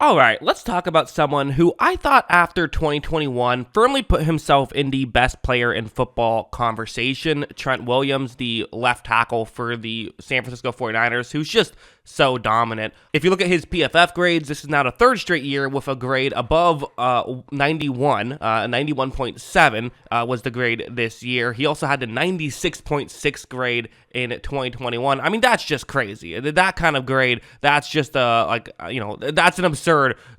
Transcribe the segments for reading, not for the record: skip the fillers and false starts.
All right, let's talk about someone who I thought after 2021 firmly put himself in the best player in football conversation. Trent Williams, the left tackle for the San Francisco 49ers, who's just so dominant. If you look at his PFF grades, this is now the third straight year with a grade above 91. 91.7 was the grade this year. He also had the 96.6 grade in 2021. I mean, that's just crazy. That kind of grade, that's just that's an absurd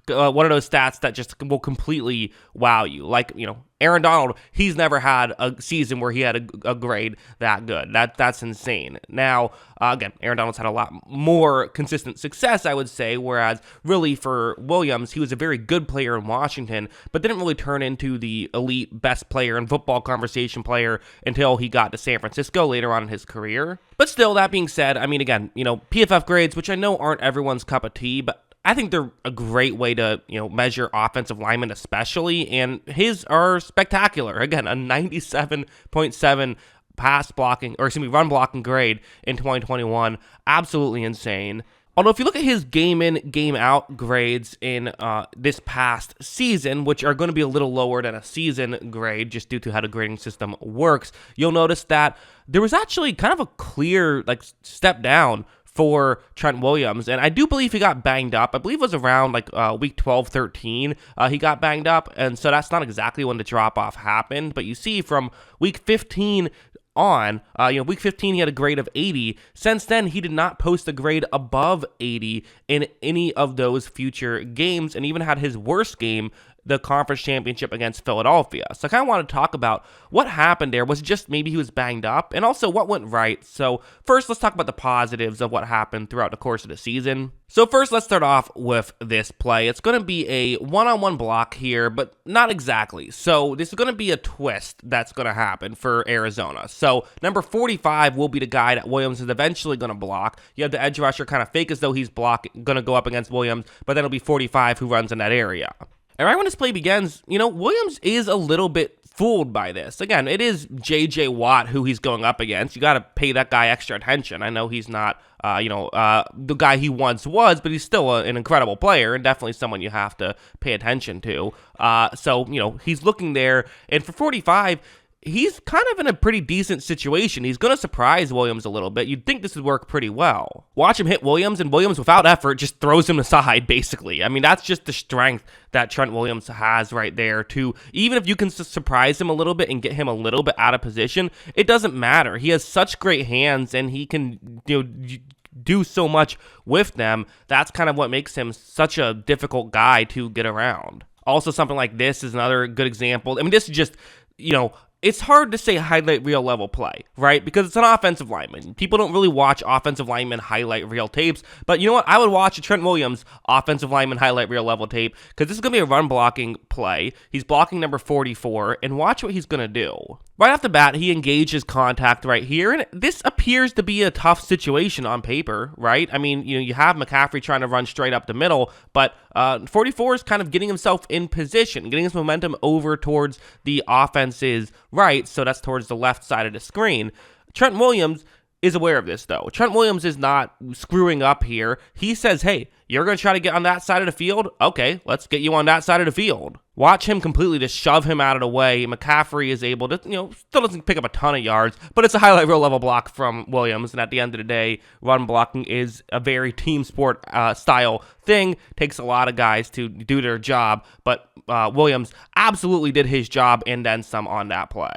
one of those stats that just will completely wow you. Like, Aaron Donald, he's never had a season where he had a grade that good. That's insane. Now, again, Aaron Donald's had a lot more consistent success, I would say, whereas really for Williams, he was a very good player in Washington, but didn't really turn into the elite best player in football conversation player until he got to San Francisco later on in his career. But still, that being said, I mean, again, PFF grades, which I know aren't everyone's cup of tea, but I think they're a great way to, measure offensive linemen especially, and his are spectacular. Again, a 97.7 run blocking grade in 2021. Absolutely insane. Although if you look at his game in, game out grades in this past season, which are going to be a little lower than a season grade just due to how the grading system works, you'll notice that there was actually kind of a clear step down for Trent Williams, and I do believe he got banged up. I believe it was around week 12, 13, he got banged up, and so that's not exactly when the drop-off happened, but you see from week 15 on, week 15 he had a grade of 80. Since then, he did not post a grade above 80 in any of those future games, and even had his worst game, the conference championship against Philadelphia. So I kind of want to talk about what happened there. Was it just maybe he was banged up? And also what went right? So first, let's talk about the positives of what happened throughout the course of the season. So first, let's start off with this play. It's going to be a one-on-one block here, but not exactly. So this is going to be a twist that's going to happen for Arizona. So number 45 will be the guy that Williams is eventually going to block. You have the edge rusher kind of fake as though he's going to go up against Williams, but then it'll be 45 who runs in that area. And right when this play begins, Williams is a little bit fooled by this. Again, it is J.J. Watt who he's going up against. You got to pay that guy extra attention. I know he's not, the guy he once was, but he's still an incredible player and definitely someone you have to pay attention to. So, he's looking there. And for 45, he's kind of in a pretty decent situation. He's going to surprise Williams a little bit. You'd think this would work pretty well. Watch him hit Williams, and Williams, without effort, just throws him aside, basically. I mean, that's just the strength that Trent Williams has right there, too. Even if you can surprise him a little bit and get him a little bit out of position, it doesn't matter. He has such great hands, and he can, do so much with them. That's kind of what makes him such a difficult guy to get around. Also, something like this is another good example. I mean, this is just, it's hard to say highlight reel level play, right? Because it's an offensive lineman. People don't really watch offensive linemen highlight reel tapes, but you know what? I would watch a Trent Williams offensive lineman highlight reel level tape because this is going to be a run blocking play. He's blocking number 44, and watch what he's going to do. Right off the bat, he engages contact right here, and this appears to be a tough situation on paper, right? I mean, you have McCaffrey trying to run straight up the middle, but 44 is kind of getting himself in position, getting his momentum over towards the offense's right, so that's towards the left side of the screen. Trent Williams is aware of this, though. Trent Williams is not screwing up here. He says, hey, you're going to try to get on that side of the field? Okay, let's get you on that side of the field. Watch him completely just shove him out of the way. McCaffrey is able to, still doesn't pick up a ton of yards, but it's a highlight reel level block from Williams. And at the end of the day, run blocking is a very team sport style thing. Takes a lot of guys to do their job, but Williams absolutely did his job and then some on that play.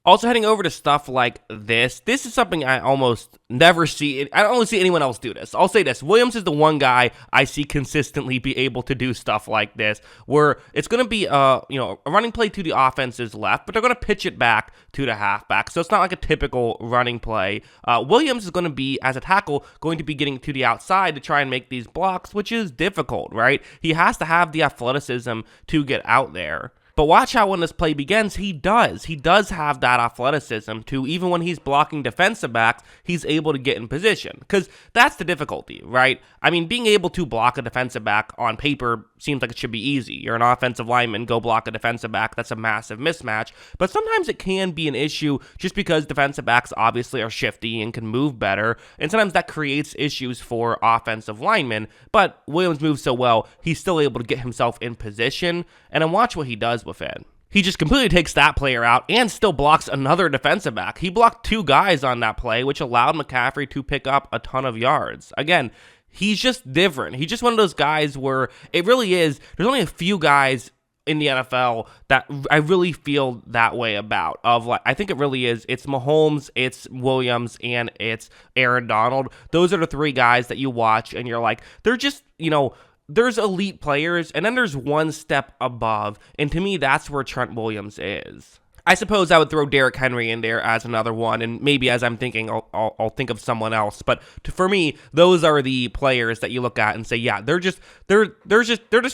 Also, heading over to stuff like this. This is something I almost never see. I don't really see anyone else do this. I'll say this. Williams is the one guy I see consistently be able to do stuff like this, where it's going to be a running play to the offense's left, but they're going to pitch it back to the halfback. So it's not like a typical running play. Williams is going to be, as a tackle, going to be getting to the outside to try and make these blocks, which is difficult, right? He has to have the athleticism to get out there. But watch how when this play begins, he does. He does have that athleticism to, even when he's blocking defensive backs, he's able to get in position. Because that's the difficulty, right? I mean, being able to block a defensive back on paper seems like it should be easy. You're an offensive lineman, go block a defensive back. That's a massive mismatch. But sometimes it can be an issue just because defensive backs obviously are shifty and can move better. And sometimes that creates issues for offensive linemen. But Williams moves so well, he's still able to get himself in position. And then watch what he does with it. He just completely takes that player out and still blocks another defensive back. He blocked 2 guys on that play, which allowed McCaffrey to pick up a ton of yards. Again, he's just different. He's just one of those guys where it really is, there's only a few guys in the NFL that I really feel that way about. I think it really is. It's Mahomes, it's Williams, and it's Aaron Donald. Those are the 3 guys that you watch and you're like, they're just, there's elite players, and then there's one step above, and to me, that's where Trent Williams is. I suppose I would throw Derrick Henry in there as another one, and maybe as I'm thinking, I'll think of someone else. But for me, those are the players that you look at and say, yeah, they're just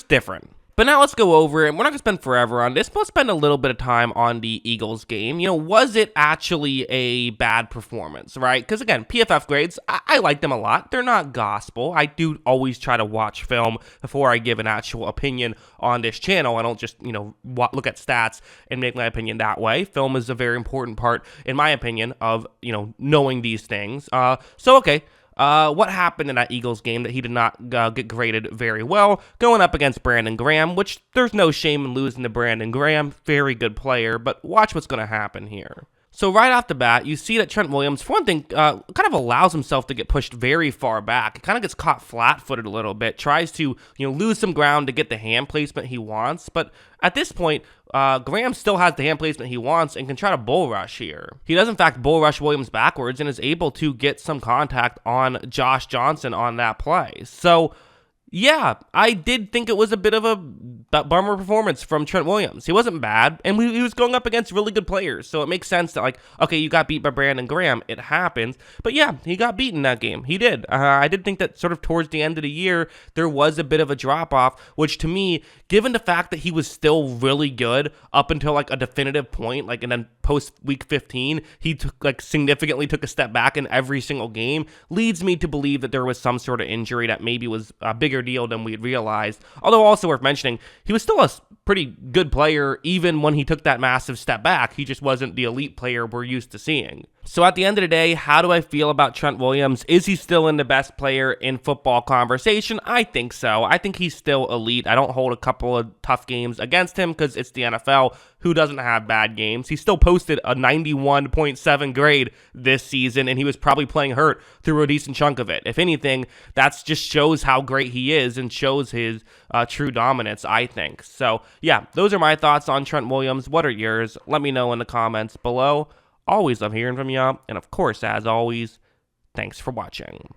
different. But now let's go over it. We're not going to spend forever on this. Let's spend a little bit of time on the Eagles game. Was it actually a bad performance, right? Because again, PFF grades, I like them a lot. They're not gospel. I do always try to watch film before I give an actual opinion on this channel. I don't just, look at stats and make my opinion that way. Film is a very important part, in my opinion, of, knowing these things. Okay. What happened in that Eagles game that he did not get graded very well, going up against Brandon Graham, which there's no shame in losing to Brandon Graham, very good player, but watch what's going to happen here. So right off the bat, you see that Trent Williams, for one thing, kind of allows himself to get pushed very far back. He kind of gets caught flat-footed a little bit, tries to lose some ground to get the hand placement he wants, but at this point, Graham still has the hand placement he wants and can try to bull rush here. He does, in fact, bull rush Williams backwards and is able to get some contact on Josh Johnson on that play. So, yeah, I did think it was a bit of a bummer performance from Trent Williams. He wasn't bad, and he was going up against really good players, so it makes sense that, okay, you got beat by Brandon Graham. It happens. But yeah, he got beaten that game. He did. I did think that sort of towards the end of the year, there was a bit of a drop-off, which to me, given the fact that he was still really good up until, a definitive point, and then post-week 15, he significantly took a step back in every single game, leads me to believe that there was some sort of injury that maybe was a bigger deal than we had realized. Although also worth mentioning, he was still a pretty good player even when he took that massive step back. He just wasn't the elite player we're used to seeing. So at the end of the day, how do I feel about Trent Williams? Is he still in the best player in football conversation? I think so. I think he's still elite. I don't hold a couple of tough games against him because it's the NFL. Who doesn't have bad games? He still posted a 91.7 grade this season, and he was probably playing hurt through a decent chunk of it. If anything, that just shows how great he is and shows his true dominance, I think. So, yeah, those are my thoughts on Trent Williams. What are yours? Let me know in the comments below. Always love hearing from y'all. And of course, as always, thanks for watching.